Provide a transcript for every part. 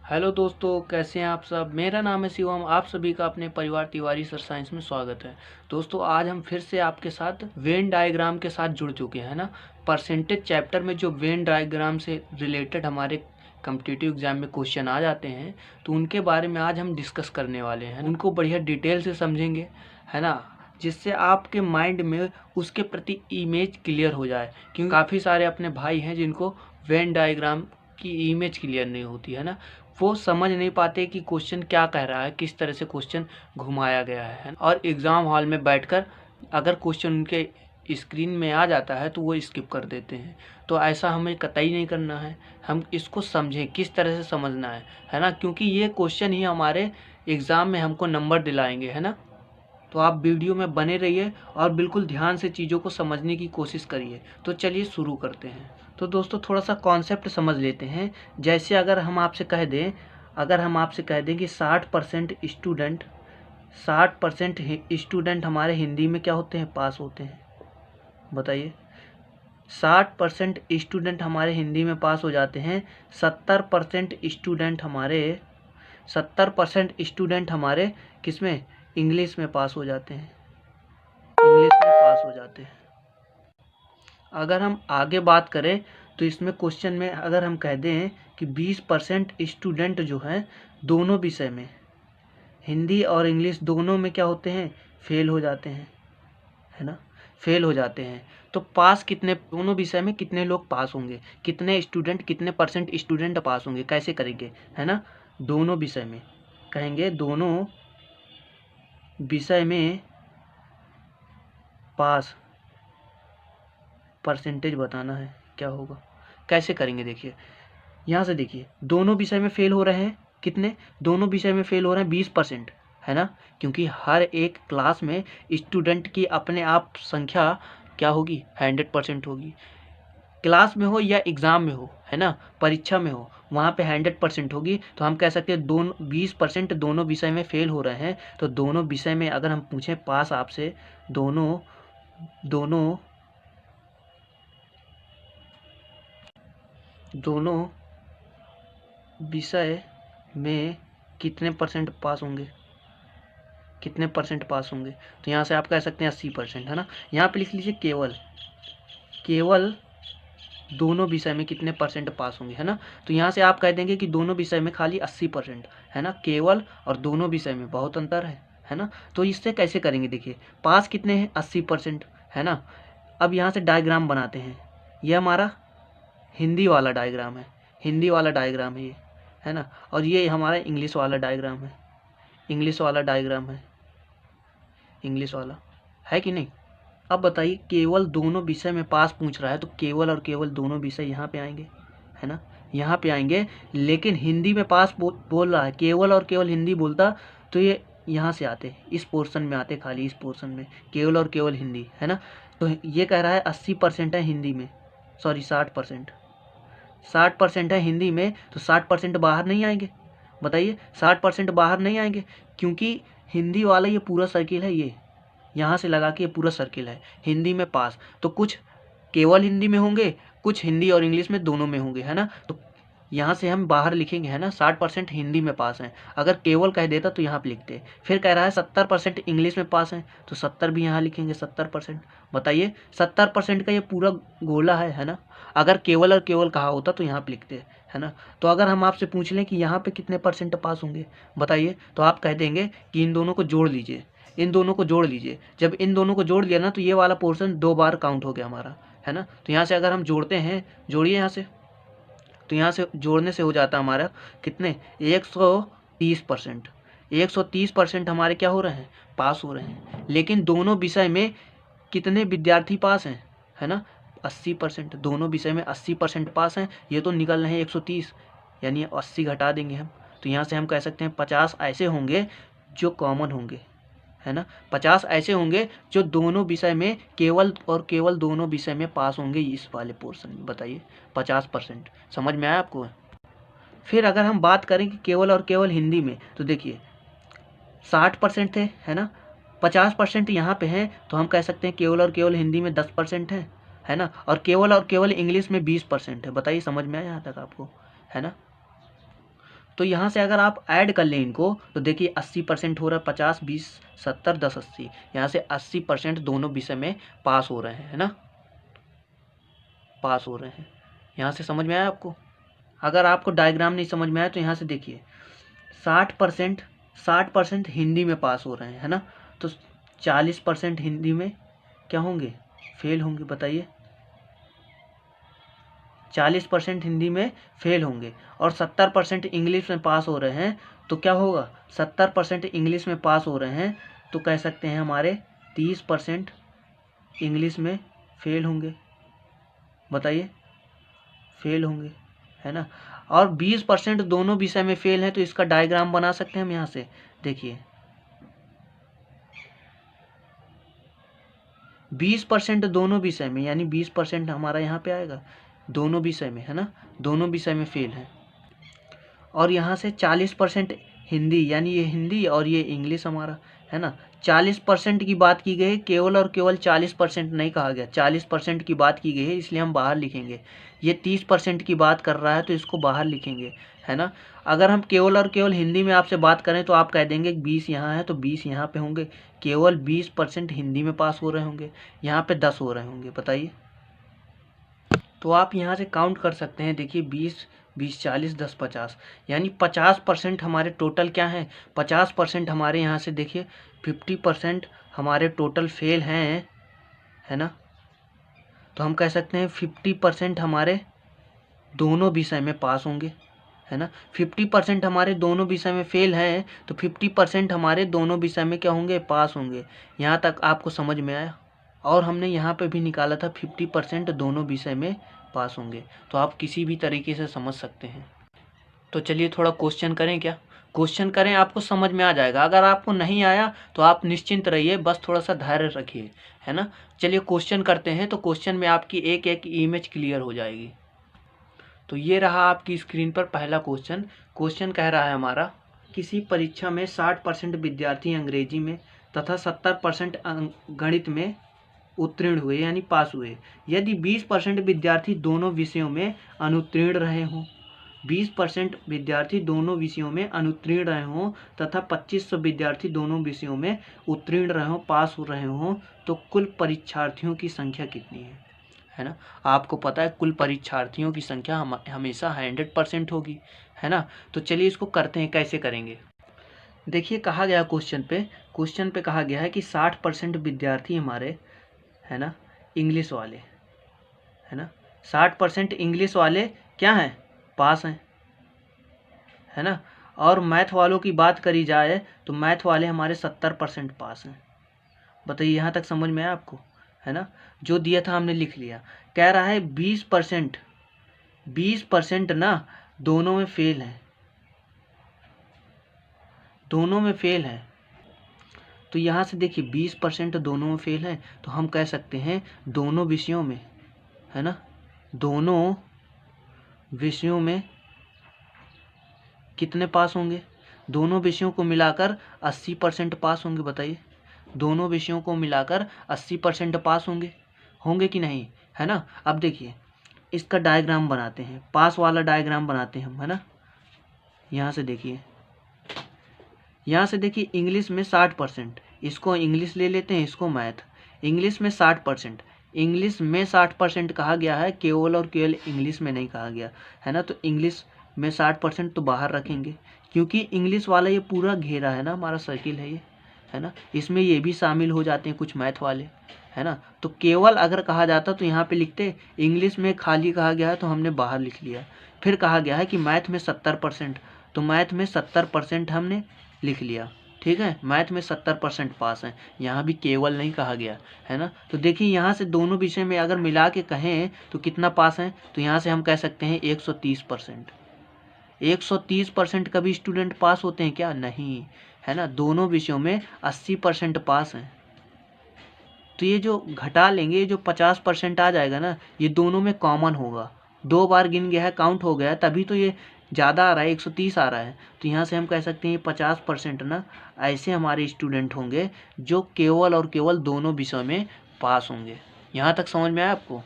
Hello दोस्तों, कैसे हैं आप सब। मेरा नाम है शिवम। आप सभी का अपने परिवार तिवारी सर साइंस में स्वागत है। दोस्तों, आज हम फिर से आपके साथ वेन डायग्राम के साथ जुड़ चुके हैं ना। परसेंटेज चैप्टर में जो वेन डायग्राम से रिलेटेड हमारे कॉम्पिटिटिव एग्जाम में क्वेश्चन आ जाते हैं, तो उनके बारे में आज हम डिस्कस करने वाले हैं। उनको बढ़िया डिटेल से समझेंगे, है ना, जिससे आपके माइंड में उसके प्रति इमेज क्लियर हो जाए। क्योंकि काफ़ी सारे अपने भाई हैं जिनको वेन डायग्राम की इमेज क्लियर नहीं होती है ना। वो समझ नहीं पाते कि क्वेश्चन क्या कह रहा है, किस तरह से क्वेश्चन घुमाया गया है। और एग्ज़ाम हॉल में बैठकर अगर क्वेश्चन उनके स्क्रीन में आ जाता है तो वो स्किप कर देते हैं। तो ऐसा हमें कतई नहीं करना है। हम इसको समझें, किस तरह से समझना है ना, क्योंकि ये क्वेश्चन ही हमारे एग्ज़ाम में हमको नंबर दिलाएंगे, है ना। तो आप वीडियो में बने रहिए और बिल्कुल ध्यान से चीज़ों को समझने की कोशिश करिए। तो चलिए शुरू करते हैं। तो दोस्तों, थोड़ा सा कॉन्सेप्ट समझ लेते हैं। जैसे अगर हम आपसे कह दें कि 60% स्टूडेंट हमारे हिंदी में क्या होते हैं, पास होते हैं। बताइए, 60% स्टूडेंट हमारे हिंदी में पास हो जाते हैं। 70% स्टूडेंट हमारे किस में, इंग्लिश में पास हो जाते हैं। इंग्लिश में पास हो जाते हैं। अगर हम आगे बात करें तो इसमें क्वेश्चन में अगर हम कह दें कि 20% स्टूडेंट जो हैं दोनों विषय में, हिंदी और इंग्लिश दोनों में क्या होते हैं, फेल हो जाते हैं, है ना, फेल हो जाते हैं। तो पास कितने, दोनों विषय में कितने लोग पास होंगे, कितने स्टूडेंट, कितने परसेंट स्टूडेंट पास होंगे, कैसे करेंगे, है ना। दोनों विषय में कहेंगे, दोनों विषय में पास परसेंटेज बताना है, क्या होगा, कैसे करेंगे। देखिए, यहाँ से देखिए, दोनों विषय में फेल हो रहे हैं, कितने, दोनों विषय में फेल हो रहे हैं 20%, है ना। क्योंकि हर एक क्लास में स्टूडेंट की अपने आप संख्या क्या होगी, 100% होगी। क्लास में हो या एग्ज़ाम में हो, है ना, परीक्षा में हो, वहाँ पे 100% होगी। तो हम कह सकते हैं 20% दोनों विषय में फेल हो रहे हैं। तो दोनों विषय में अगर हम पूछें पास आपसे, दोनों विषय में कितने परसेंट पास होंगे, कितने परसेंट पास होंगे। तो यहाँ से आप कह सकते हैं 80%, है ना। यहाँ पे लिख लीजिए केवल दोनों विषय में कितने परसेंट पास होंगे, है ना। तो यहाँ से आप कह देंगे कि दोनों विषय में खाली 80%, है ना। केवल और दोनों विषय में बहुत अंतर है ना। तो इससे कैसे करेंगे, देखिए, पास कितने हैं, 80%, है ना। अब यहाँ से डायग्राम बनाते हैं। ये हमारा हिंदी वाला डायग्राम है ये, है ना। और ये हमारा इंग्लिश वाला डायग्राम है, इंग्लिश वाला है कि नहीं। अब बताइए, केवल दोनों विषय में पास पूछ रहा है तो केवल और केवल दोनों विषय यहाँ पे आएंगे, है ना, यहाँ पे आएंगे। लेकिन हिंदी में पास बोल रहा है, केवल और केवल हिंदी बोलता तो ये यहाँ से आते, इस पोर्शन में आते, खाली इस पोर्शन में केवल और केवल हिंदी, है ना। तो ये कह रहा है 80% है हिंदी में, सॉरी 60% है हिंदी में। तो 60% बाहर नहीं आएंगे। बताइए, 60% बाहर नहीं आएंगे, क्योंकि हिंदी वाला ये पूरा सर्किल है, ये यहाँ से लगा के ये पूरा सर्किल है हिंदी में पास। तो कुछ केवल हिंदी में होंगे, कुछ हिंदी और इंग्लिश में दोनों में होंगे, है ना। तो यहाँ से हम बाहर लिखेंगे, है ना, 60% हिंदी में पास हैं। अगर केवल कह देता तो यहाँ पे लिखते। फिर कह रहा है 70% इंग्लिश में पास हैं, तो 70 भी यहाँ लिखेंगे, 70%। बताइए, 70% का ये पूरा गोला है ना। अगर केवल और केवल कहा होता तो यहाँ पे लिखते, है ना। तो अगर हम आपसे पूछ लें कि यहाँ पे कितने परसेंट पास होंगे, बताइए, तो आप कह देंगे कि इन दोनों को जोड़ लीजिए, इन दोनों को जोड़ लीजिए। जब इन दोनों को जोड़ लिया ना, तो ये वाला पोर्शन 2 बार काउंट हो गया हमारा, है ना। तो यहाँ से अगर हम जोड़ते हैं, जोड़िए यहाँ से, तो यहाँ से जोड़ने से हो जाता हमारा कितने, 130%। 130% हमारे क्या हो रहे हैं, पास हो रहे हैं। लेकिन दोनों विषय में कितने विद्यार्थी पास हैं, है ना, 80%। दोनों विषय में 80% पास हैं। ये तो निकल रहे हैं 130, यानी 80 घटा देंगे हम। तो यहाँ से हम कह सकते हैं 50 ऐसे होंगे जो कॉमन होंगे, है ना। 50 ऐसे होंगे जो दोनों विषय में केवल और केवल दोनों विषय में पास होंगे, इस वाले पोर्शन में। बताइए, 50%। समझ में आया आपको। फिर अगर हम बात करें कि केवल और केवल हिंदी में, तो देखिए 60% थे, है ना, 50% यहाँ पे हैं। तो हम कह सकते हैं केवल और केवल हिंदी में 10% है ना। और केवल इंग्लिश में 20% है। बताइए, समझ में आया यहाँ तक आपको, है ना। तो यहाँ से अगर आप ऐड कर लें इनको तो देखिए 80% हो रहा है, 50 20 70 10 80, यहाँ से 80% दोनों विषय में पास हो रहे हैं, है ना, पास हो रहे हैं। यहाँ से समझ में आया आपको? अगर आपको डायग्राम नहीं समझ में आया तो यहाँ से देखिए 60% हिंदी में पास हो रहे हैं, है ना, तो 40% हिंदी में क्या होंगे, फेल होंगे। बताइए, 40% हिंदी में फेल होंगे और 70% इंग्लिश में पास हो रहे हैं, तो क्या होगा, 70% इंग्लिश में पास हो रहे हैं तो कह सकते हैं हमारे 30% इंग्लिश में फेल होंगे। बताइए, फेल होंगे, है ना। और 20% दोनों विषय में फेल हैं, तो इसका डायग्राम बना सकते हैं हम यहाँ से। देखिए 20% दोनों विषय में, यानी 20% हमारा यहाँ पे आएगा दोनों विषय में, है ना, दोनों विषय में फेल है। और यहाँ से 40% हिंदी, यानी ये हिंदी और ये इंग्लिश हमारा, है ना। 40% की बात की गई, केवल और केवल 40% नहीं कहा गया, 40% की बात की गई है, इसलिए हम बाहर लिखेंगे। ये 30% की बात कर रहा है तो इसको बाहर लिखेंगे, है ना। अगर हम केवल और केवल हिंदी में आपसे बात करें तो आप कह देंगे 20 यहाँ है तो 20 यहाँ पे होंगे, केवल 20% हिंदी में पास हो रहे होंगे, यहाँ पे 10 हो रहे होंगे। बताइए, तो आप यहाँ से काउंट कर सकते हैं। देखिए 20 20 40 10 50, यानी 50% हमारे टोटल क्या है, 50% हमारे यहाँ से देखिए 50% हमारे टोटल फेल हैं, है ना। तो हम कह सकते हैं 50% हमारे दोनों विषय में पास होंगे, है ना। 50% हमारे दोनों विषय में फेल हैं, तो 50% हमारे दोनों विषय में क्या होंगे, पास होंगे। यहाँ तक आपको समझ में आया? और हमने यहाँ पे भी निकाला था 50% दोनों विषय में पास होंगे, तो आप किसी भी तरीके से समझ सकते हैं। तो चलिए थोड़ा क्वेश्चन करें, क्या क्वेश्चन करें, आपको समझ में आ जाएगा। अगर आपको नहीं आया तो आप निश्चिंत रहिए, बस थोड़ा सा धैर्य रखिए, है ना। चलिए क्वेश्चन करते हैं, तो क्वेश्चन में आपकी एक एक इमेज क्लियर हो जाएगी। तो ये रहा आपकी स्क्रीन पर पहला क्वेश्चन। क्वेश्चन कह रहा है हमारा, किसी परीक्षा में 60% विद्यार्थी अंग्रेजी में तथा 70% गणित में उत्तीर्ण हुए, यानी पास हुए। यदि 20% विद्यार्थी दोनों विषयों में अनुत्तीर्ण रहे हों, 20% विद्यार्थी दोनों विषयों में अनुत्तीर्ण रहे हों तथा 2500 विद्यार्थी दोनों विषयों में उत्तीर्ण रहे हों, पास हो रहे हों, तो कुल परीक्षार्थियों की संख्या कितनी है ना। आपको पता है कुल परीक्षार्थियों की संख्या हमेशा 100% होगी, है ना। तो चलिए इसको करते हैं, कैसे करेंगे। देखिए कहा गया क्वेश्चन पे कहा गया है कि 60% विद्यार्थी हमारे, है ना, इंग्लिश वाले, है ना, 60% इंग्लिश वाले क्या हैं, पास हैं, है ना। और मैथ वालों की बात करी जाए तो मैथ वाले हमारे 70% पास हैं। बताइए, यहाँ तक समझ में आया आपको, है ना। जो दिया था हमने लिख लिया। कह रहा है 20% ना दोनों में फेल है, दोनों में फेल है। तो यहाँ से देखिए 20% दोनों में फेल है, तो हम कह सकते हैं दोनों विषयों में, है ना, दोनों विषयों में कितने पास होंगे, दोनों विषयों को मिलाकर 80% पास होंगे। बताइए, दोनों विषयों को मिलाकर 80% पास होंगे, होंगे कि नहीं, है ना। अब देखिए इसका डायग्राम बनाते हैं, पास वाला डायग्राम बनाते हैं हम, है ना। यहाँ से देखिए, यहाँ से देखिए इंग्लिश में 60%, इसको इंग्लिश ले लेते हैं, इसको मैथ। इंग्लिश में 60%, इंग्लिश में 60% कहा गया है, केवल और केवल इंग्लिश में नहीं कहा गया, है ना। तो इंग्लिश में 60% तो बाहर रखेंगे, क्योंकि इंग्लिश वाला ये पूरा घेरा है ना, हमारा सर्किल है ये, है ना। इसमें ये भी शामिल हो जाते हैं कुछ मैथ वाले, है ना। तो केवल अगर कहा जाता तो यहाँ पे लिखते, इंग्लिश में खाली कहा गया है तो हमने बाहर लिख लिया। फिर कहा गया है कि मैथ में 70%, तो मैथ में 70% हमने लिख लिया, ठीक है। मैथ में 70% पास हैं, यहाँ भी केवल नहीं कहा गया, है ना। तो देखिए यहाँ से दोनों विषय में अगर मिला के कहें तो कितना पास हैं, तो यहाँ से हम कह सकते हैं 130%। 130% कभी स्टूडेंट पास होते हैं क्या, नहीं, है ना। दोनों विषयों में 80% पास हैं। तो ये जो घटा लेंगे, जो 50% आ जाएगा ना, ये दोनों में कॉमन होगा। 2 बार गिन गया है, काउंट हो गया है, तभी तो ये ज़्यादा आ रहा है, 130 आ रहा है। तो यहाँ से हम कह सकते हैं 50% ना ऐसे हमारे स्टूडेंट होंगे जो केवल और केवल दोनों विषयों में पास होंगे। यहाँ तक समझ में आया आपको।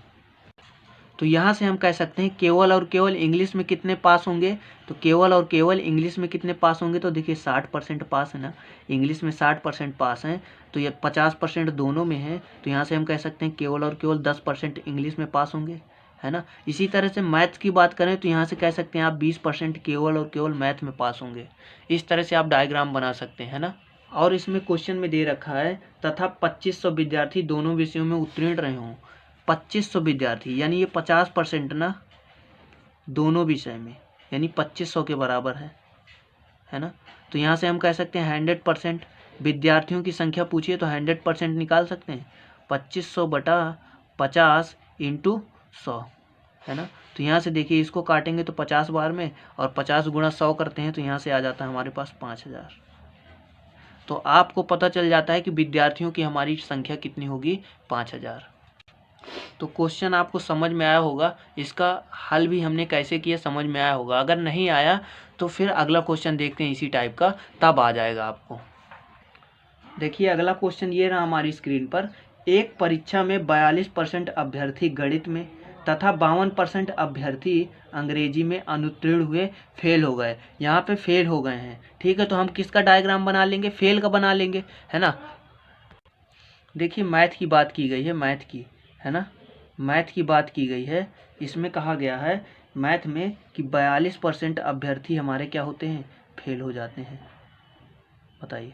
तो यहाँ से हम कह सकते हैं केवल और केवल इंग्लिश में कितने पास होंगे, तो केवल और केवल इंग्लिश में कितने पास होंगे, तो देखिए 60% पास है ना, इंग्लिश में 60% पास हैं, तो ये 50% दोनों में है, तो यहाँ से हम कह सकते हैं केवल और केवल 10% इंग्लिश में पास होंगे, है ना। इसी तरह से मैथ्स की बात करें तो यहाँ से कह सकते हैं आप 20% केवल और केवल मैथ में पास होंगे। इस तरह से आप डायग्राम बना सकते हैं, है ना। और इसमें क्वेश्चन में दे रखा है तथा 2500 विद्यार्थी दोनों विषयों में उत्तीर्ण रहे हों। 2500 विद्यार्थी यानी ये 50% ना दोनों विषय में, यानी 2500 के बराबर है ना। तो यहाँ से हम कह सकते हैं 100% विद्यार्थियों की संख्या पूछिए तो 100% निकाल सकते हैं, 2500 बटा 50 इंटू 100, है ना। तो यहाँ से देखिए इसको काटेंगे तो 50 बार में, और 50 गुणा 100 करते हैं तो यहाँ से आ जाता है हमारे पास 5000। तो आपको पता चल जाता है कि विद्यार्थियों की हमारी संख्या कितनी होगी, 5000। तो क्वेश्चन आपको समझ में आया होगा, इसका हल भी हमने कैसे किया समझ में आया होगा। अगर नहीं आया तो फिर अगला क्वेश्चन देखते हैं इसी टाइप का, तब आ जाएगा आपको। देखिए अगला क्वेश्चन ये रहा हमारी स्क्रीन पर, एक परीक्षा में 42% अभ्यर्थी गणित में तथा 52% अभ्यर्थी अंग्रेजी में अनुत्तीर्ण हुए, फेल हो गए। यहाँ पे फेल हो गए हैं, ठीक है। तो हम किसका डायग्राम बना लेंगे, फेल का बना लेंगे, है ना। देखिए मैथ की बात की गई है, मैथ की, है ना, मैथ की बात की गई है। इसमें कहा गया है मैथ में कि 42% अभ्यर्थी हमारे क्या होते हैं, फेल हो जाते हैं। बताइए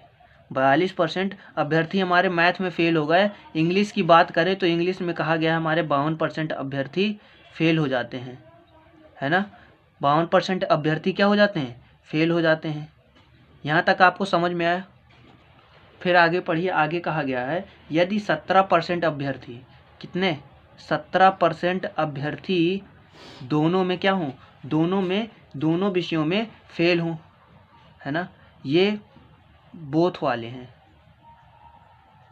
42% अभ्यर्थी हमारे मैथ में फेल हो गए। इंग्लिश की बात करें तो इंग्लिश में कहा गया हमारे 52% अभ्यर्थी फेल हो जाते हैं, है ना। 52% अभ्यर्थी क्या हो जाते हैं, फेल हो जाते हैं। यहाँ तक आपको समझ में आया। फिर आगे पढ़िए, आगे कहा गया है यदि 17% अभ्यर्थी, कितने, 17% अभ्यर्थी दोनों में क्या हों, दोनों विषयों में फेल हों, है ना। ये बोथ वाले हैं,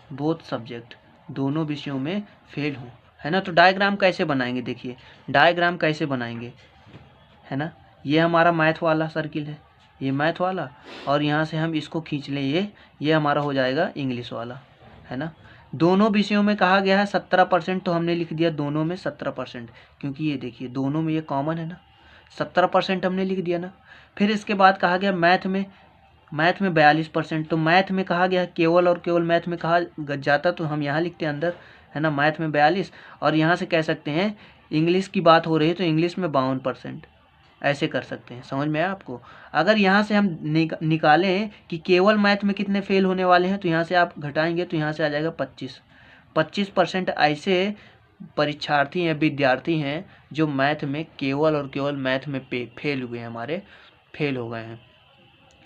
बोथ सब्जेक्ट, दोनों विषयों में फेल हों, है ना। तो डायग्राम कैसे बनाएंगे, देखिए डायग्राम कैसे बनाएंगे, है ना। ये हमारा मैथ वाला सर्किल है, ये मैथ वाला, और यहाँ से हम इसको खींच लें, ये हमारा हो जाएगा इंग्लिश वाला, है ना। दोनों विषयों में कहा गया है 17%, तो हमने लिख दिया दोनों में 17%, क्योंकि ये देखिए दोनों में ये कॉमन है ना, 17% हमने लिख दिया ना। फिर इसके बाद कहा गया मैथ में 42%, तो मैथ में कहा गया केवल और केवल मैथ में कहा जाता तो हम यहाँ लिखते हैं अंदर, है ना, मैथ में 42, और यहाँ से कह सकते हैं इंग्लिश की बात हो रही है तो इंग्लिश में 52%, ऐसे कर सकते हैं। समझ में आया आपको। अगर यहाँ से हम निकालें कि केवल मैथ में कितने फेल होने वाले हैं, तो यहाँ से आप घटाएंगे तो यहाँ से आ जाएगा 25% ऐसे परीक्षार्थी हैं, विद्यार्थी हैं जो मैथ में केवल और केवल मैथ में फेल हुए हैं, हमारे फेल हो गए हैं,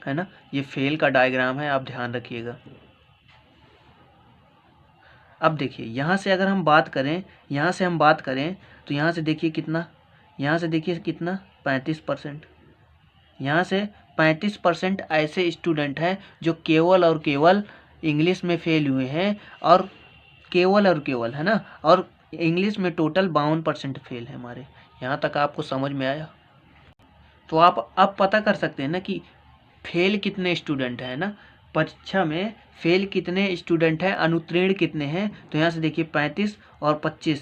है ना। ये फेल का डायग्राम है, आप ध्यान रखिएगा। अब देखिए यहाँ से अगर हम बात करें, यहाँ से हम बात करें तो यहाँ से देखिए कितना, यहाँ से देखिए कितना 35%, यहाँ से 35% ऐसे स्टूडेंट हैं जो केवल और केवल इंग्लिश में फेल हुए हैं, और केवल और केवल, है ना, और इंग्लिश में टोटल 52% फेल है हमारे। यहाँ तक आपको समझ में आया। तो आप अब पता कर सकते हैं ना कि फेल कितने स्टूडेंट हैं ना, परीक्षा में फेल कितने स्टूडेंट हैं, अनुत्तीर्ण कितने हैं। तो यहाँ से देखिए 35 और 25,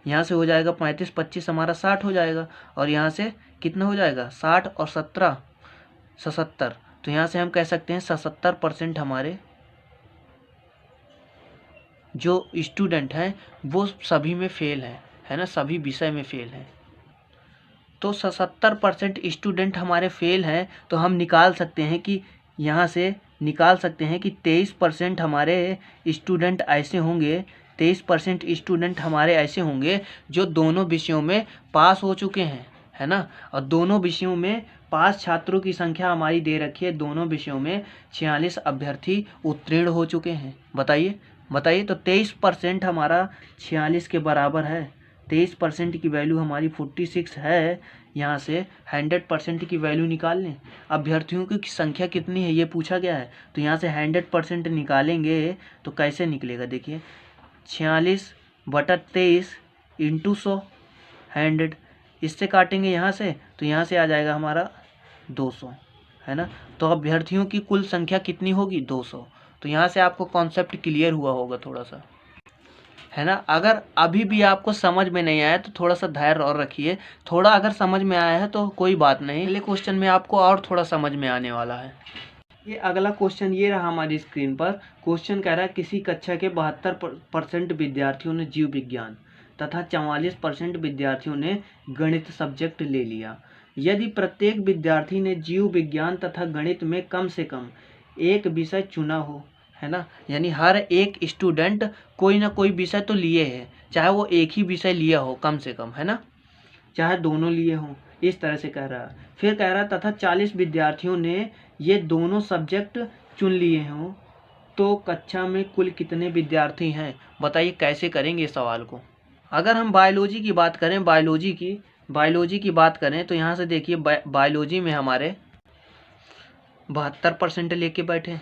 यहाँ से हो जाएगा 35 25 हमारा 60 हो जाएगा, और यहाँ से कितना हो जाएगा 60 और 17 77। तो यहाँ से हम कह सकते हैं 77% हमारे जो स्टूडेंट हैं वो सभी में फेल हैं, है ना, सभी विषय में फेल हैं। तो 77% स्टूडेंट हमारे फेल हैं, तो हम निकाल सकते हैं कि यहाँ से निकाल सकते हैं कि 23% हमारे स्टूडेंट ऐसे होंगे, 23% स्टूडेंट हमारे ऐसे होंगे जो दोनों विषयों में पास हो चुके हैं, है ना। और दोनों विषयों में पास छात्रों की संख्या हमारी दे रखी है, दोनों विषयों में 46 अभ्यर्थी उत्तीर्ण हो चुके हैं। बताइए तो 23% हमारा 46 के बराबर है, 23% की वैल्यू हमारी 46 है। यहाँ से 100% की वैल्यू निकाल लें। अभ्यर्थियों की संख्या कितनी है ये पूछा गया है, तो यहाँ से 100% निकालेंगे तो कैसे निकलेगा, देखिए 46 बटा 23 इंटू 100, 100, इससे काटेंगे यहाँ से तो यहाँ से आ जाएगा हमारा 200, है ना। तो अभ्यर्थियों की कुल संख्या कितनी होगी, 200। तो यहाँ से आपको कॉन्सेप्ट क्लियर हुआ होगा थोड़ा सा। है ना। अगर अभी भी आपको समझ में नहीं आया तो थोड़ा सा धैर्य और रखिए, थोड़ा अगर समझ में आया है तो कोई बात नहीं, अगले क्वेश्चन में आपको और थोड़ा समझ में आने वाला है। ये अगला क्वेश्चन ये रहा हमारी स्क्रीन पर। क्वेश्चन कह रहा है किसी कक्षा के 72% विद्यार्थियों ने जीव विज्ञान तथा 44% विद्यार्थियों ने गणित सब्जेक्ट ले लिया। यदि प्रत्येक विद्यार्थी ने जीव विज्ञान तथा गणित में कम से कम एक विषय चुना हो, है ना, यानी हर एक स्टूडेंट कोई ना कोई विषय तो लिए है, चाहे वो एक ही विषय लिया हो कम से कम, है ना, चाहे दोनों लिए हों, इस तरह से कह रहा। फिर कह रहा तथा 40 विद्यार्थियों ने ये दोनों सब्जेक्ट चुन लिए हों तो कक्षा में कुल कितने विद्यार्थी हैं। बताइए कैसे करेंगे इस सवाल को। अगर हम बायोलॉजी की बात करें, बायोलॉजी की बात करें तो यहाँ से देखिए बायोलॉजी में हमारे 72% लेके बैठे हैं,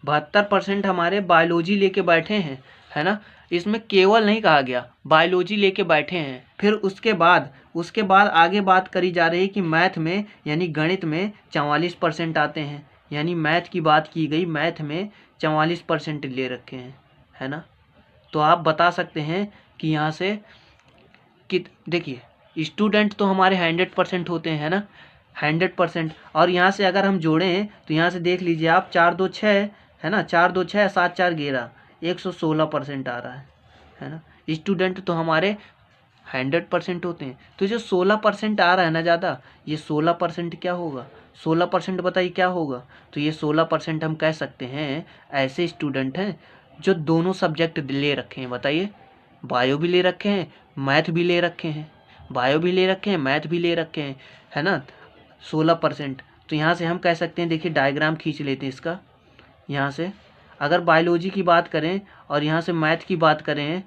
72% हमारे बायोलॉजी लेके बैठे हैं, है ना। इसमें केवल नहीं कहा गया, बायोलॉजी लेके बैठे हैं। फिर उसके बाद आगे बात करी जा रही है कि मैथ में यानी गणित में 44% आते हैं, यानी मैथ की बात की गई, मैथ में 44% ले रखे हैं, है ना। तो आप बता सकते हैं कि यहाँ से कि देखिए स्टूडेंट तो हमारे 100% होते हैं, है ना, 100%। और यहाँ से अगर हम जोड़ें तो यहाँ से देख लीजिए आप, 4 2 6, है ना, 4 2 6 7 4 11, 116% आ रहा है ना। स्टूडेंट तो हमारे 100% होते हैं, तो जो 16% आ रहा है ना ज़्यादा, ये 16% क्या होगा, 16% बताइए क्या होगा। तो ये 16% हम कह सकते हैं ऐसे स्टूडेंट हैं जो दोनों सब्जेक्ट ले रखे हैं। बताइए, बायो भी ले रखे हैं, मैथ भी ले रखे हैं, बायो भी ले रखे हैं, मैथ भी ले रखे हैं, है ना, 16%। तो यहाँ से हम कह सकते हैं, देखिए डायग्राम खींच लेते हैं इसका। यहाँ से अगर बायोलॉजी की बात करें और यहाँ से मैथ की बात करें,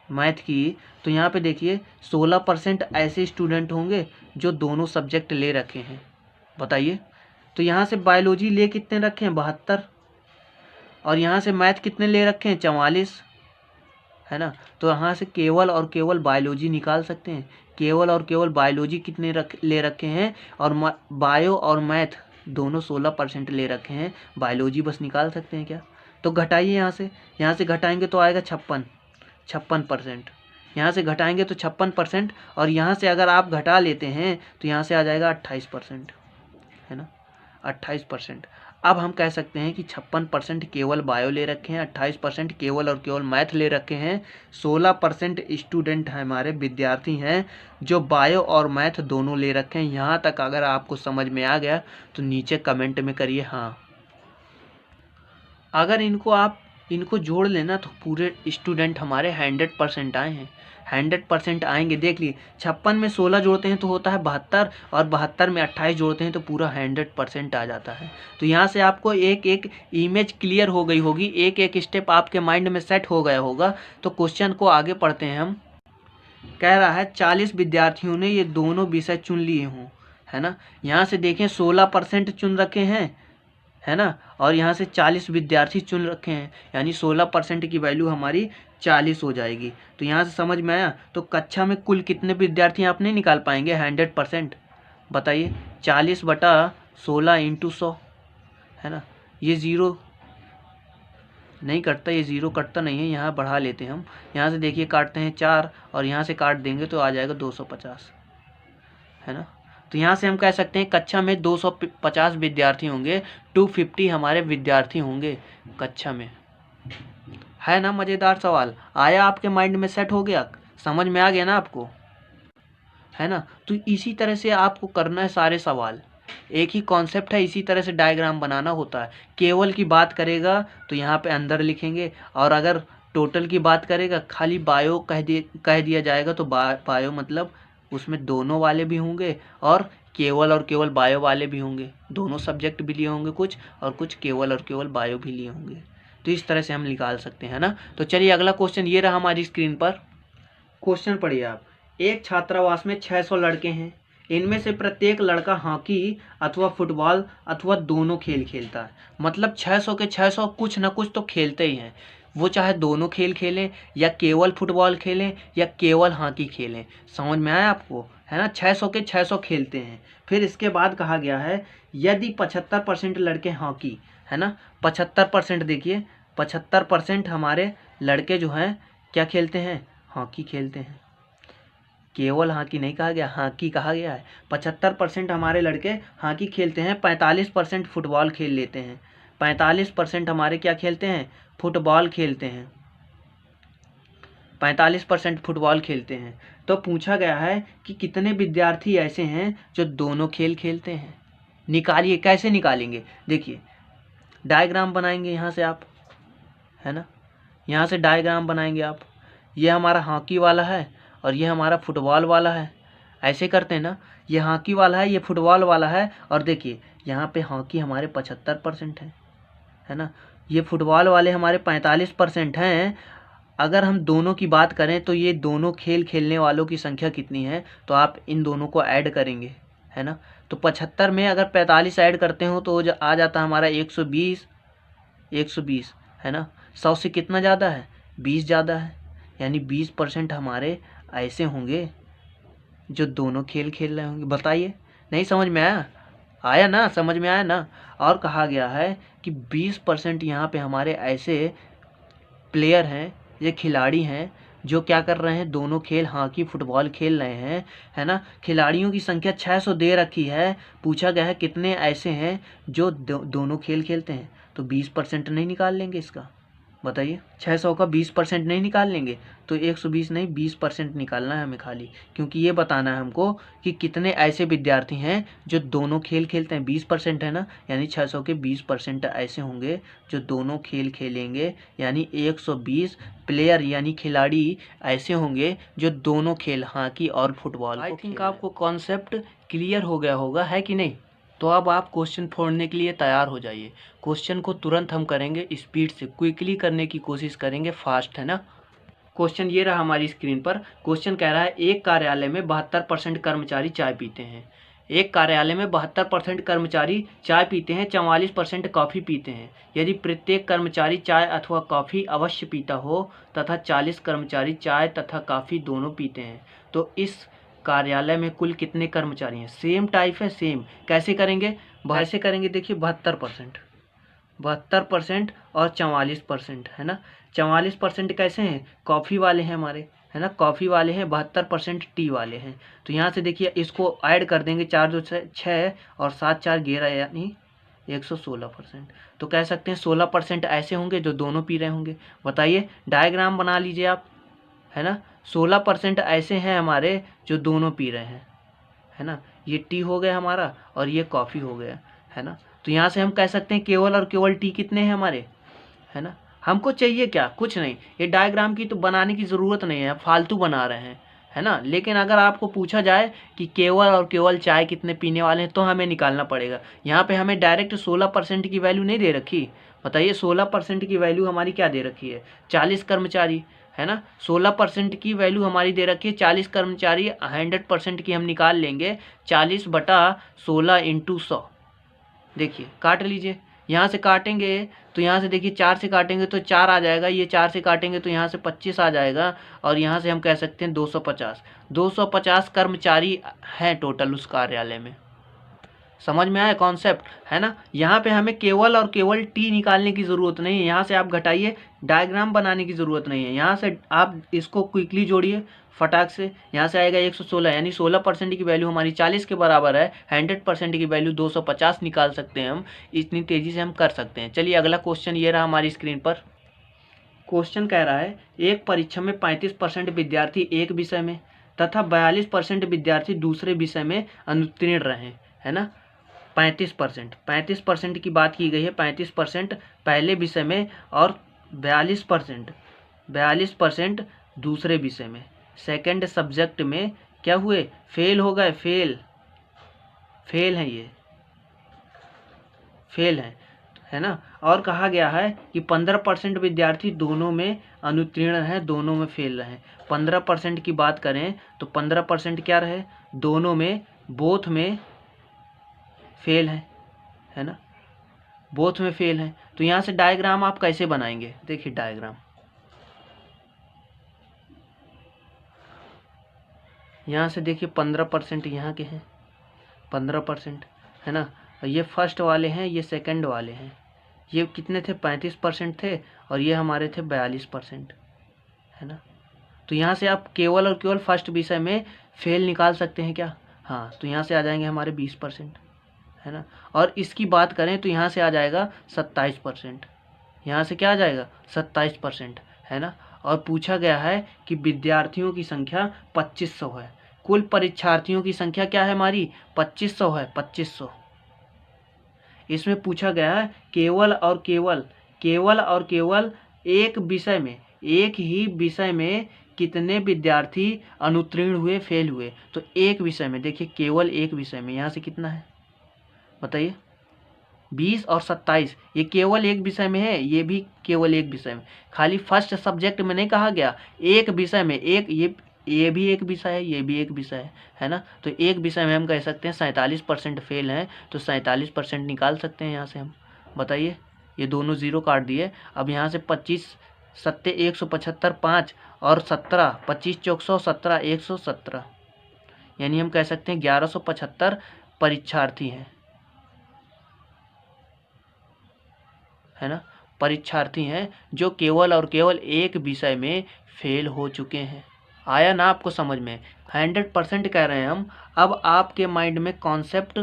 मैथ की, तो यहाँ पे देखिए 16% ऐसे स्टूडेंट होंगे जो दोनों सब्जेक्ट ले रखे हैं। बताइए, तो यहाँ से बायोलॉजी ले कितने रखे हैं, 72, और यहाँ से मैथ कितने ले रखे हैं, 44, है ना। तो यहाँ से केवल और केवल बायोलॉजी निकाल सकते हैं, केवल और केवल बायोलॉजी कितने ले रखे हैं, और बायो और मैथ दोनों 16% ले रखे हैं, बायोलॉजी बस निकाल सकते हैं क्या। तो घटाइए, यहाँ से घटाएंगे तो आएगा 56%। यहाँ से घटाएंगे तो 56%, और यहाँ से अगर आप घटा लेते हैं तो यहाँ से आ जाएगा 28%, है ना, 28%। अब हम कह सकते हैं कि 56% केवल बायो ले रखे हैं, 28% केवल और केवल मैथ ले रखे हैं, 16% स्टूडेंट हमारे विद्यार्थी हैं जो बायो और मैथ दोनों ले रखे हैं। यहाँ तक अगर आपको समझ में आ गया तो नीचे कमेंट में करिए हाँ। अगर इनको जोड़ लेना तो पूरे स्टूडेंट हमारे 100% आए हैं, 100% आएंगे। देख लिए 56 में 16 जोड़ते हैं तो होता है 72, और 72 में 28 जोड़ते हैं तो पूरा 100% आ जाता है। तो यहाँ से आपको एक एक इमेज क्लियर हो गई होगी, एक एक स्टेप आपके माइंड में सेट हो गया होगा। तो क्वेश्चन को आगे पढ़ते हैं हम। कह रहा है 40 विद्यार्थियों ने ये दोनों विषय चुन लिए हों, है ना। यहाँ से देखें 16% चुन रखे हैं, है ना, और यहाँ से 40 विद्यार्थी चुन रखे हैं, यानी 16% की वैल्यू हमारी 40 हो जाएगी। तो यहाँ से समझ में आया। तो कक्षा में कुल कितने विद्यार्थी आप नहीं निकाल पाएंगे 100%। बताइए, 40/16 × 100, है ना। ये ज़ीरो नहीं कटता, ये ज़ीरो कटता नहीं है, यहाँ बढ़ा लेते हैं हम। यहाँ से देखिए काटते हैं 4, और यहाँ से काट देंगे तो आ जाएगा 250, है ना। तो यहाँ से हम कह सकते हैं कक्षा में 250 विद्यार्थी होंगे, 250 हमारे विद्यार्थी होंगे कक्षा में, है ना। मज़ेदार सवाल आया आपके माइंड में, सेट हो गया, समझ में आ गया ना आपको, है ना। तो इसी तरह से आपको करना है सारे सवाल, एक ही कॉन्सेप्ट है, इसी तरह से डायग्राम बनाना होता है। केवल की बात करेगा तो यहाँ पे अंदर लिखेंगे, और अगर टोटल की बात करेगा खाली बायो कह दिया जाएगा तो बायो मतलब उसमें दोनों वाले भी होंगे और केवल बायो वाले भी होंगे, दोनों सब्जेक्ट भी लिए होंगे कुछ, और कुछ केवल और केवल बायो भी लिए होंगे। तो इस तरह से हम निकाल सकते हैं ना। तो चलिए अगला क्वेश्चन ये रहा हमारी स्क्रीन पर। क्वेश्चन पढ़िए आप। एक छात्रावास में 600 लड़के हैं, इनमें से प्रत्येक लड़का हॉकी अथवा फुटबॉल अथवा दोनों खेल खेलता है। मतलब 600 के 600 कुछ ना कुछ तो खेलते ही हैं, वो चाहे दोनों खेल खेलें या केवल फुटबॉल खेलें या केवल हॉकी खेलें। समझ में आया आपको, है ना। 600 के 600 खेलते हैं। फिर इसके बाद कहा गया है यदि 75% लड़के हॉकी, है ना, 75%, देखिए 75% हमारे लड़के जो हैं क्या खेलते हैं, हॉकी खेलते हैं। केवल हॉकी नहीं कहा गया, हॉकी कहा गया है। 75% हमारे लड़के हॉकी खेलते हैं, 45% फुटबॉल खेल लेते हैं। 45% हमारे क्या खेलते हैं, फुटबॉल खेलते हैं। 45% फुटबॉल खेलते हैं। तो पूछा गया है कि कितने विद्यार्थी ऐसे हैं जो दोनों खेल खेलते हैं। निकालिए, कैसे निकालेंगे, देखिए डायग्राम बनाएंगे यहाँ से आप, है ना, यहाँ से डायग्राम बनाएंगे आप। ये हमारा हॉकी वाला है और ये हमारा फुटबॉल वाला है। ऐसे करते हैं ना, ये हॉकी वाला है, ये फुटबॉल वाला है, और देखिए यहाँ पे हॉकी हमारे 75% है ना, ये फुटबॉल वाले हमारे 45% हैं। अगर हम दोनों की बात करें तो ये दोनों खेल खेलने वालों की संख्या कितनी है, तो आप इन दोनों को ऐड करेंगे, है ना। तो 75 में अगर 45 ऐड करते हो तो आ जाता हमारा 120, 120, है ना। 100 से कितना ज़्यादा है, 20 ज़्यादा है, यानी 20% हमारे ऐसे होंगे जो दोनों खेल खेल रहे होंगे। बताइए, नहीं समझ में आया, आया ना, समझ में आया ना। और कहा गया है कि 20% यहाँ पे हमारे ऐसे प्लेयर हैं, ये खिलाड़ी हैं जो क्या कर रहे हैं, दोनों खेल हॉकी फुटबॉल खेल रहे हैं, है ना। खिलाड़ियों की संख्या 600 दे रखी है। पूछा गया है कितने ऐसे हैं जो दोनों खेल खेलते हैं, तो 20% नहीं निकाल लेंगे इसका। बताइए, 600 का 20% नहीं निकाल लेंगे, तो 120 नहीं 20% निकालना है हमें खाली, क्योंकि ये बताना है हमको कि कितने ऐसे विद्यार्थी हैं जो दोनों खेल खेलते हैं। 20% है ना, यानी 600 के 20% ऐसे होंगे जो दोनों खेल खेलेंगे, यानी 120 प्लेयर यानी खिलाड़ी ऐसे होंगे जो दोनों खेल हॉकी और फुटबॉल। आई थिंक आपको कॉन्सेप्ट क्लियर हो गया होगा, है कि नहीं। तो अब आप क्वेश्चन फोड़ने के लिए तैयार हो जाइए। क्वेश्चन को तुरंत हम करेंगे स्पीड से, क्विकली करने की कोशिश करेंगे, फास्ट, है ना। क्वेश्चन ये रहा हमारी स्क्रीन पर। क्वेश्चन कह रहा है एक कार्यालय में 72% कर्मचारी चाय पीते हैं। एक कार्यालय में 72% कर्मचारी चाय पीते हैं, 44% कॉफ़ी पीते हैं। यदि प्रत्येक कर्मचारी चाय अथवा कॉफ़ी अवश्य पीता हो तथा 40 कर्मचारी चाय तथा कॉफ़ी दोनों पीते हैं, तो इस कार्यालय में कुल कितने कर्मचारी हैं। सेम टाइप है, सेम। कैसे करेंगे, ऐसे करेंगे, देखिए 72%, 72% और 44%, है ना। 44% कैसे हैं, कॉफ़ी वाले हैं हमारे, है ना, कॉफ़ी वाले हैं। 72% टी वाले हैं। तो यहाँ से देखिए इसको ऐड कर देंगे, 4 2 6 और 7 4 11, यानी 116%। तो कह सकते हैं 16% ऐसे होंगे जो दोनों पी रहे होंगे। बताइए, डायग्राम बना लीजिए आप, है ना। 16% ऐसे हैं हमारे जो दोनों पी रहे हैं, है ना। ये टी हो गया हमारा और ये कॉफ़ी हो गया, है ना। तो यहाँ से हम कह सकते हैं केवल और केवल टी कितने हैं हमारे, है ना। हमको चाहिए क्या, कुछ नहीं, ये डायग्राम की तो बनाने की ज़रूरत नहीं है, फालतू बना रहे हैं, है ना। लेकिन अगर आपको पूछा जाए कि केवल और केवल चाय कितने पीने वाले हैं, तो हमें निकालना पड़ेगा। यहाँ पे हमें डायरेक्ट 16% की वैल्यू नहीं दे रखी। बताइए, 16% की वैल्यू हमारी क्या दे रखी है, 40 कर्मचारी, है ना। 16% की वैल्यू हमारी दे रखी है 40 कर्मचारी। 100% की हम निकाल लेंगे, 40/16 × 100। देखिए काट लीजिए, यहाँ से काटेंगे तो यहाँ से देखिए 4 से काटेंगे तो 4 आ जाएगा, ये 4 से काटेंगे तो यहाँ से 25 आ जाएगा, और यहाँ से हम कह सकते हैं 250 कर्मचारी हैं टोटल उस कार्यालय में। समझ में आया कॉन्सेप्ट, है ना। यहाँ पे हमें केवल और केवल टी निकालने की ज़रूरत नहीं है, यहाँ से आप घटाइए, डायग्राम बनाने की ज़रूरत नहीं है। यहाँ से आप इसको क्विकली जोड़िए फटाक से। यहाँ से आएगा 116, यानी 16% की वैल्यू हमारी 40 के बराबर है। 100% की वैल्यू 250 निकाल सकते हैं हम, इतनी तेज़ी से हम कर सकते हैं। चलिए अगला क्वेश्चन ये रहा हमारी स्क्रीन पर। क्वेश्चन कह रहा है एक परीक्षा में 35% विद्यार्थी एक विषय में तथा 42% विद्यार्थी दूसरे विषय में अनुत्तीर्ण रहे, है ना। 35% की बात की गई है, 35% पहले विषय में और 42% दूसरे विषय में, सेकंड सब्जेक्ट में क्या हुए, फेल हो गए, फेल हैं, ये फेल हैं, है ना। और कहा गया है कि 15% विद्यार्थी दोनों में अनुत्तीर्ण हैं, दोनों में फेल रहे। 15% की बात करें तो 15% क्या रहे, दोनों में, बोथ में फेल है ना, बोथ में फेल हैं। तो यहाँ से डायग्राम आप कैसे बनाएंगे, देखिए डायग्राम, यहाँ से देखिए 15% यहाँ के हैं, 15%, है ना। ये फर्स्ट वाले हैं, ये सेकंड वाले हैं, ये कितने थे, 35% थे, और ये हमारे थे 42%, है ना। तो यहाँ से आप केवल और केवल फर्स्ट विषय में फेल निकाल सकते हैं क्या? हाँ, तो यहाँ से आ जाएंगे हमारे 20%, है ना। और इसकी बात करें तो यहाँ से आ जाएगा 27%, यहाँ से क्या आ जाएगा 27%, है ना। और पूछा गया है कि विद्यार्थियों की संख्या 2500 है, कुल परीक्षार्थियों की संख्या क्या है हमारी 2500 है, 2500। इसमें पूछा गया है केवल और केवल एक विषय में, एक ही विषय में कितने विद्यार्थी अनुत्तीर्ण हुए, फेल हुए। तो एक विषय में देखिए, केवल एक विषय में यहाँ से कितना है बताइए, 20 और 27, ये केवल एक विषय में है, ये भी केवल एक विषय में, खाली फर्स्ट सब्जेक्ट में नहीं कहा गया, एक विषय में, एक ये भी एक विषय है, ये भी एक विषय है ना। तो एक विषय में हम कह सकते हैं 47% फेल हैं, तो 47% निकाल सकते हैं यहाँ से हम। बताइए, ये दोनों जीरो काट दिए। अब यहाँ से 25 सत्ते 175, 5 और 17, 25 चौक 100, 17 117, यानी हम कह सकते हैं 1175 परीक्षार्थी हैं, है ना, परीक्षार्थी हैं जो केवल और केवल एक विषय में फेल हो चुके हैं। आया ना आपको समझ में? 100% कह रहे हैं हम। अब आपके माइंड में कॉन्सेप्ट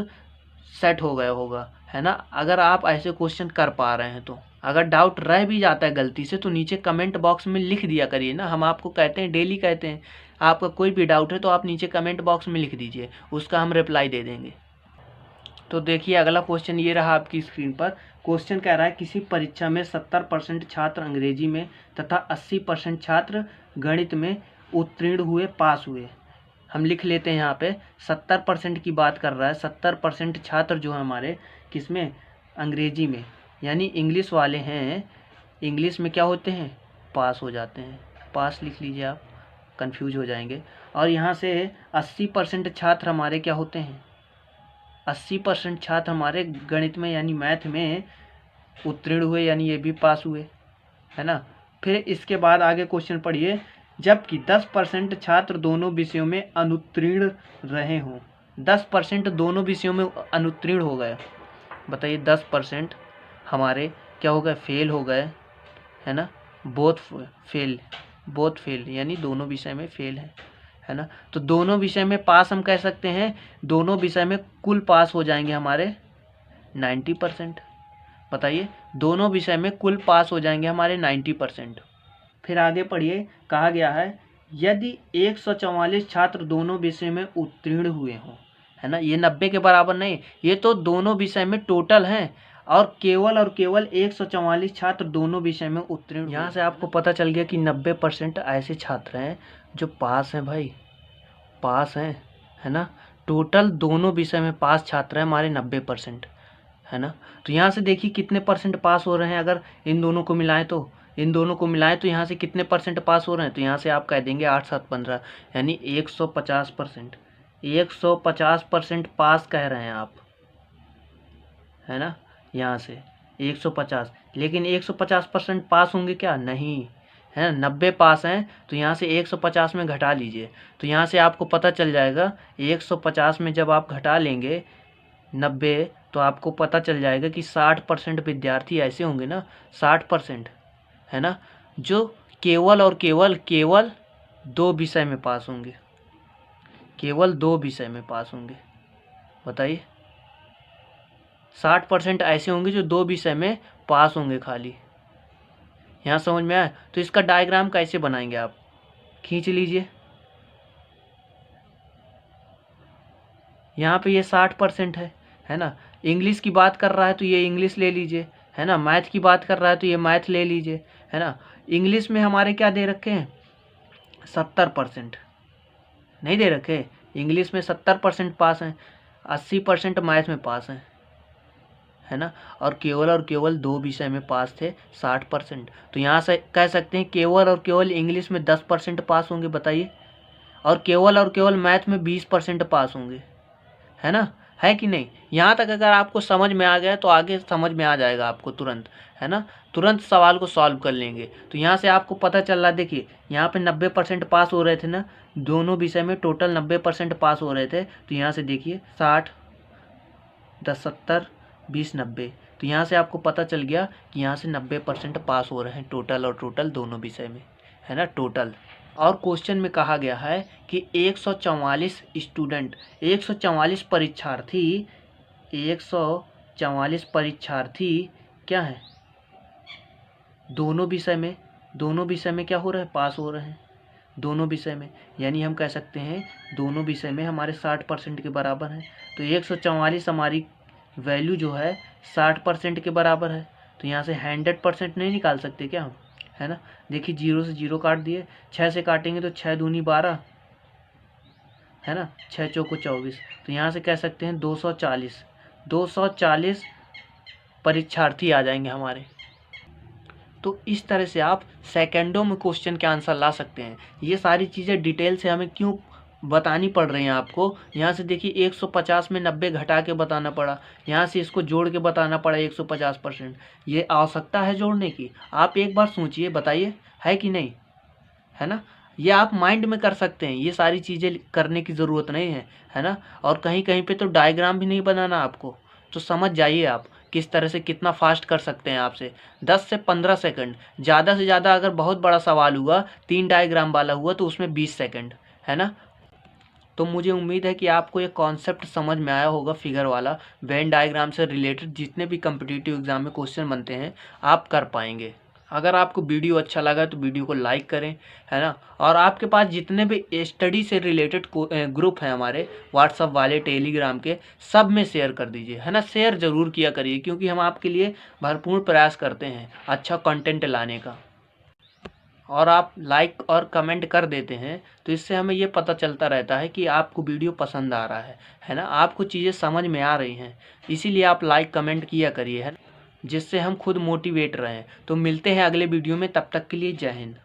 सेट हो गया होगा, है ना, अगर आप ऐसे क्वेश्चन कर पा रहे हैं तो। अगर डाउट रह भी जाता है गलती से तो नीचे कमेंट बॉक्स में लिख दिया करिए ना, हम आपको कहते हैं, डेली कहते हैं, आपका कोई भी डाउट है तो आप नीचे कमेंट बॉक्स में लिख दीजिए, उसका हम रिप्लाई दे देंगे। तो देखिए अगला क्वेश्चन ये रहा आपकी स्क्रीन पर। क्वेश्चन कह रहा है किसी परीक्षा में 70% छात्र अंग्रेजी में तथा 80% छात्र गणित में उत्तीर्ण हुए, पास हुए। हम लिख लेते हैं यहाँ पे 70% की बात कर रहा है। 70% छात्र जो है हमारे किसमें, अंग्रेजी में, यानी इंग्लिश वाले हैं, इंग्लिश में क्या होते हैं, पास हो जाते हैं। पास लिख लीजिए आप, कंफ्यूज हो जाएंगे। और यहाँ से 80% छात्र हमारे क्या होते हैं, 80% छात्र हमारे गणित में यानी मैथ में उत्तीर्ण हुए, यानी ये भी पास हुए, है ना। फिर इसके बाद आगे क्वेश्चन पढ़िए, जबकि 10% छात्र दोनों विषयों में अनुत्तीर्ण रहे हों। 10% दोनों विषयों में अनुत्तीर्ण हो गए। बताइए 10% हमारे क्या हो गए, फेल हो गए, है ना, बोथ फेल यानी दोनों विषय में फेल है ना। तो दोनों विषय में पास हम कह सकते हैं, दोनों विषय में कुल पास हो जाएंगे हमारे 90%। बताइए, दोनों विषय में कुल पास हो जाएंगे हमारे 90%। फिर आगे पढ़िए, कहा गया है यदि 144 छात्र दोनों विषय में उत्तीर्ण हुए हों, है ना, ये 90 के बराबर नहीं, ये तो दोनों विषय में टोटल हैं, और केवल 144 छात्र दोनों विषय में उत्तीर्ण। यहाँ से आपको पता चल गया कि 90% ऐसे छात्र हैं जो पास हैं भाई, पास हैं, है ना। टोटल दोनों विषय में पास छात्र हैं हमारे 90%, है ना। तो यहाँ से देखिए कितने परसेंट पास हो रहे हैं, अगर इन दोनों को मिलाएं तो, यहाँ से कितने परसेंट पास हो रहे हैं, तो यहाँ से आप कह देंगे 8 7 15, यानी 150%। 150% पास कह रहे हैं आप, है ना, यहाँ से 150। लेकिन 150% पास होंगे क्या, नहीं, है ना। 90 पास हैं, तो यहाँ से 150 में घटा लीजिए, तो यहाँ से आपको पता चल जाएगा 150 में जब आप घटा लेंगे 90, तो आपको पता चल जाएगा कि 60% विद्यार्थी ऐसे होंगे ना, 60%, है ना, जो केवल और केवल 2 विषय में पास होंगे, केवल 2 विषय में पास होंगे। बताइए, 60% ऐसे होंगे जो 2 विषय में पास होंगे खाली। यहाँ समझ में आया? तो इसका डायग्राम कैसे बनाएंगे आप, खींच लीजिए। यहाँ पे ये 60% है ना। इंग्लिश की बात कर रहा है तो ये इंग्लिश ले लीजिए, है ना। मैथ की बात कर रहा है तो ये मैथ ले लीजिए, है ना। इंग्लिश में हमारे क्या दे रखे हैं, 70% नहीं दे रखे, इंग्लिश में 70% पास हैं, 80% मैथ में पास हैं, है ना। और केवल 2 विषय में पास थे 60%। तो यहाँ से कह सकते हैं केवल इंग्लिश में 10% पास होंगे। बताइए, और केवल मैथ में 20% पास होंगे, है ना, है कि नहीं। यहाँ तक अगर आपको समझ में आ गया तो आगे समझ में आ जाएगा आपको तुरंत, है ना, तुरंत सवाल को सॉल्व कर लेंगे। तो यहाँ से आपको पता चल रहा, देखिए यहाँ पे 90% पास हो रहे थे ना, दोनों विषय में टोटल 90% पास हो रहे थे। तो यहाँ से देखिए 60 10 70 20 90। तो यहाँ से आपको पता चल गया कि यहाँ से 90% पास हो रहे हैं टोटल और टोटल दोनों विषय में, है ना, टोटल। और क्वेश्चन में कहा गया है कि 144 स्टूडेंट, 144 परीक्षार्थी, 144 परीक्षार्थी क्या है, दोनों विषय में क्या हो रहा है, पास हो रहे हैं दोनों विषय में। यानी हम कह सकते हैं दोनों विषय में हमारे 60% के बराबर है। तो 144 हमारी वैल्यू जो है 60% के बराबर है। तो यहाँ से 100% नहीं निकाल सकते क्या हम, है ना। देखिए 0 से 0 काट दिए, 6 से काटेंगे तो 6 दूनी 12, है ना, 6 चौको 24। तो यहाँ से कह सकते हैं 240 परीक्षार्थी आ जाएंगे हमारे। तो इस तरह से आप सेकंडों में क्वेश्चन के आंसर ला सकते हैं। ये सारी चीज़ें डिटेल से हमें क्यों बतानी पड़ रही हैं आपको। यहाँ से देखिए 150 में 90 घटा के बताना पड़ा, यहाँ से इसको जोड़ के बताना पड़ा 150%। ये आवश्यकता है जोड़ने की? आप एक बार सोचिए, बताइए है कि नहीं, है ना। ये आप माइंड में कर सकते हैं, ये सारी चीज़ें करने की ज़रूरत नहीं है ना। और कहीं कहीं पे तो डायग्राम भी नहीं बनाना आपको। तो समझ जाइए आप किस तरह से कितना फास्ट कर सकते हैं आपसे। 10 से 15 सेकंड, ज़्यादा से ज़्यादा अगर बहुत बड़ा सवाल हुआ 3 डायग्राम वाला हुआ तो उसमें 20 सेकंड, है ना। तो मुझे उम्मीद है कि आपको ये कॉन्सेप्ट समझ में आया होगा, फिगर वाला वेन डायग्राम से रिलेटेड जितने भी कम्पिटिटिव एग्जाम में क्वेश्चन बनते हैं आप कर पाएंगे। अगर आपको वीडियो अच्छा लगा तो वीडियो को लाइक करें, है ना। और आपके पास जितने भी स्टडी से रिलेटेड ग्रुप हैं हमारे व्हाट्सअप वाले, टेलीग्राम के, सब में शेयर कर दीजिए, है ना। शेयर ज़रूर किया करिए क्योंकि हम आपके लिए भरपूर प्रयास करते हैं अच्छा कंटेंट लाने का। और आप लाइक और कमेंट कर देते हैं तो इससे हमें ये पता चलता रहता है कि आपको वीडियो पसंद आ रहा है ना, आपको चीज़ें समझ में आ रही हैं। इसीलिए आप लाइक कमेंट किया करिए, है ना, जिससे हम खुद मोटिवेट रहें। तो मिलते हैं अगले वीडियो में, तब तक के लिए जय हिंद।